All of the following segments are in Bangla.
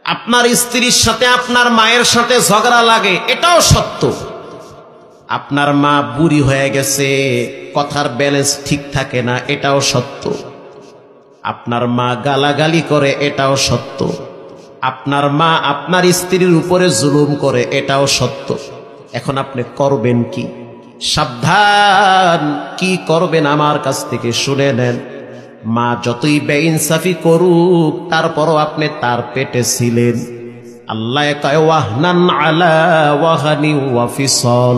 আপনার স্ত্রীর সাথে আপনার মায়ের সাথে ঝগড়া লাগে, এটাও সত্য। আপনার মা বুড়ি হয়ে গেছে, কথার ব্যালেন্স ঠিক থাকে না, এটাও সত্য। আপনার মা গালাগালি করে, এটাও সত্য। আপনার মা আপনার স্ত্রীর উপরে জুলুম করে, এটাও সত্য। এখন আপনি করবেন কি? সাবধান, কি করবেন আমার কাছ থেকে শুনে নেন। মা যতই বেইনসাফি করুক, তারপরও আপনি তার পেটে ছিলেন। আল্লাহ কয় ওয়াহনান আলা ওয়াহানি ওয়া ফিসল,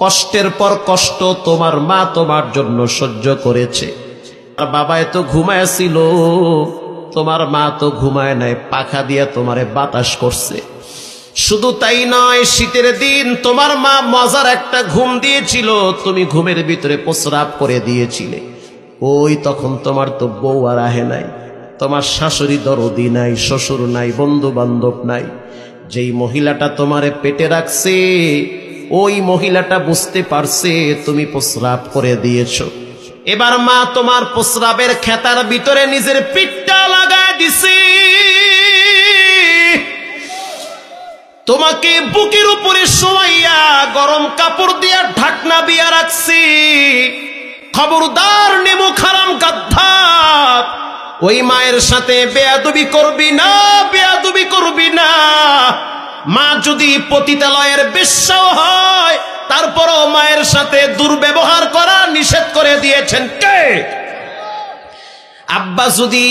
কষ্টের পর কষ্ট তোমার মা তোমার জন্য সহ্য করেছে। আর বাবা তো ঘুমায়ছিল, তোমার মা তো ঘুমায় নাই, পাখা দিয়ে তোমারে বাতাস করছে। শুধু তাই নয়, শীতের দিন তোমার মা মজার একটা ঘুম দিয়েছিল, তুমি ঘুমের ভিতরে প্রস্রাব করে দিয়েছিলে। ওই তখন তোমার তো বউ আর আহে নাই, তোমার শাশুড়ি দরদি নাই, শ্বশুর নাই, বন্ধু বান্ধব নাই। যেই মহিলাটা তোমারে পেটে রাখছে, ওই মহিলাটা বুঝতে পারছে তুমি প্রস্রাব করে দিয়েছ। এবার মা তোমার প্রস্রাবের খেতার ভিতরে নিজের পিঠটা লাগায় দিছে, তোমাকে বুকের উপরে শোয়াইয়া গরম কাপড় দিয়া ঢাকনা দিয়া রাখছি। খবরদার নেমুখ হারাম গাদ্দার, ওই মায়ের সাথে বেয়াদবি করবি না, বেয়াদবি করবি না। মা যদি পতিতালয়ের বেশ্যাও হয়, তারপরও মায়ের সাথে দুর্ব্যবহার করা নিষেধ করে দিয়েছেন কে? আব্বা যদি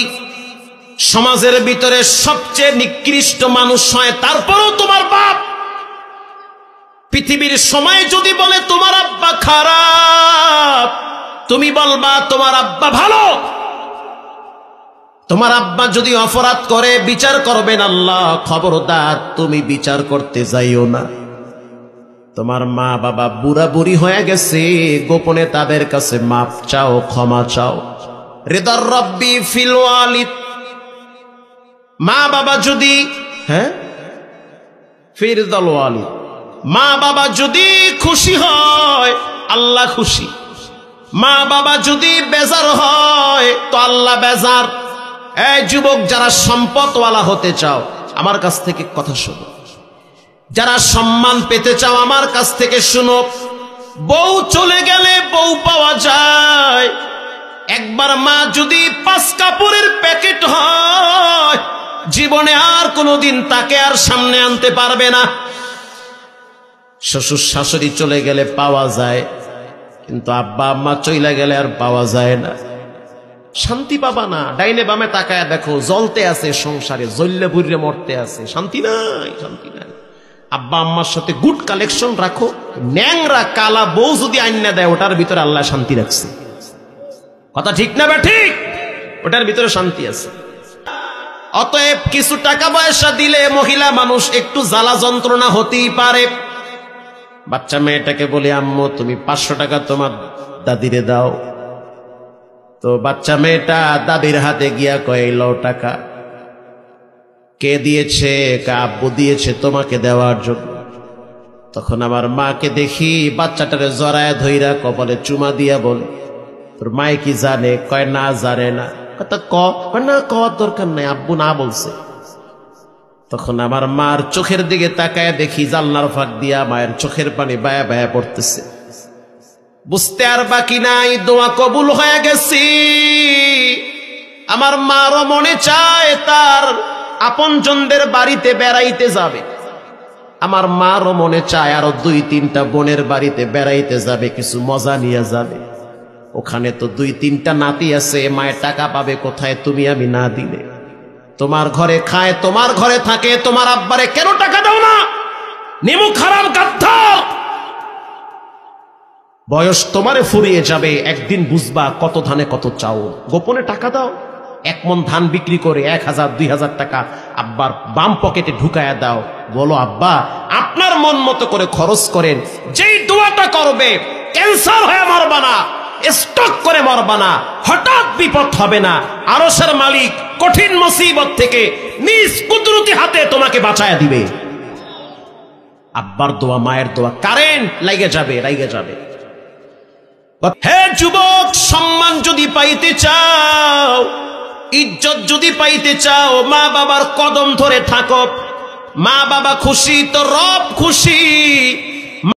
সমাজের ভিতরে সবচেয়ে নিকৃষ্ট মানুষ হয়, তারপরও তোমার বাপ পৃথিবীর সময় যদি বলে তোমার আব্বা খারাপ, তুমি বলবা তোমার আব্বা ভালো। তোমার আব্বা যদি অপরাধ করে, বিচার করবেন আল্লাহ, খবরদার তুমি বিচার করতে যাইও না। তোমার মা বাবা বুড়া বুড়ি হয়ে গেছে, গোপনে তাদের কাছে মাপ চাও, ক্ষমা চাও। রিদার রব্বি ফিল ওয়ালিদ, মা বাবা যদি ফিরদাল ওয়ালিদ, মা বাবা যদি খুশি হয়, আল্লাহ খুশি। মা বাবা যদি বেজার হয়, তো আল্লাহ বেজার। এই যুবক, যারা সম্পদওয়ালা হতে চাও, আমার কাছ থেকে কথা শোনো। যারা সম্মান পেতে চাও, আমার কাছ থেকে শুনো। বউ চলে গেলে বউ পাওয়া যায়। একবার মা যদি 5 কাপড়ের প্যাকেট হয়, জীবনে আর কোনোদিন তাকে আর সামনে আনতে পারবে না। শ্বশুর শাশুড়ি চলে গেলে পাওয়া যায়, কিন্তু আব্বা আম্মা চলে গেলে আর পাওয়া যায় না। শান্তি পাবা না। ডাইনে বামে তাকায় দেখো, জ্বলতে আছে সংসারে, জ্বললে বুড়ে মরতে আছে, শান্তি নাই, শান্তি নাই। আব্বা আম্মার সাথে গুড কালেকশন রাখো, ন্যাংরা কালা বউ যদি আইনা দেয়, ওটার ভিতরে আল্লাহ শান্তি রাখছে। কথা ঠিক না বে ঠিক? ওটার ভিতরে শান্তি আছে। অতএব কিছু টাকা পয়সা দিলে মহিলা মানুষ একটু জ্বালা যন্ত্রণা হতেই পারে। বাচ্চা মেয়েটাকে বলে, আম্মু তুমি 500 টাকা তোমার দাদিরে দাও। তো বাচ্চা মেয়েটা দাদির হাতে গিয়া কয়, লও টাকা। কে দিয়েছে? আব্বু দিয়েছে তোমাকে দেওয়ার জন্য। তখন আমার মাকে দেখি বাচ্চাটারে জড়ায় ধইরা কপালে চুমা দিয়া বলে, তোর মায়ে কি জানে? কয় না, জানে না। কথা না, কওয়ার দরকার নাই, আব্বু না বলছে। তখন আমার মার চোখের দিকে তাকায় দেখি জানলার ফাঁক দিয়া মায়ের চোখের পানি বায়া বায়া পড়তেছে। বুঝতে আর বাকি নাই, দোয়া কবুল হয়ে গেছি। আমার মারও মনে চায় তার আপনজনদের বাড়িতে বেড়াইতে যাবে। আমার মারও মনে চায় আরো 2-3টা বোনের বাড়িতে বেড়াইতে যাবে, কিছু মজা নিয়ে যাবে। ওখানে তো 2-3টা নাতি আছে, মায়ের টাকা পাবে কোথায় তুমি আমি না দিলে? তোমার ঘরে খায়, তোমার ঘরে থাকে, তোমার আব্বারে কেন টাকা দাও না? নিমুখ হারাম গাদ্দার। বয়স তোমারে ফুরিয়ে যাবে, একদিন বুঝবা কত ধানে কত চাউল। গোপনে টাকা দাও, 1 মণ ধান বিক্রি করে 1000-2000 টাকা আব্বার বাম পকেটে ঢুকায়া দাও। বলো, আব্বা আপনার মন মতো করে খরচ করেন। যেই দোয়াটা করবে, ক্যান্সার হয়ে মরবা না, স্ট্রোক করে মরবা না, হঠাৎ বিপদ হবে না। আরশের মালিক কঠিন মুসিবত থেকে নিজ কুদরতি হাতে তোমাকে বাঁচায়া দিবে। আব্বার দোয়া, মায়ের দোয়া কারেন্ট লাগে যাবে, লাগে যাবে। হে যুবক, সম্মান যদি পাইতে চাও, ইজ্জত যদি পাইতে চাও মা বাবার কদম ধরে থাকো। মা বাবা খুশি তো রব খুশি।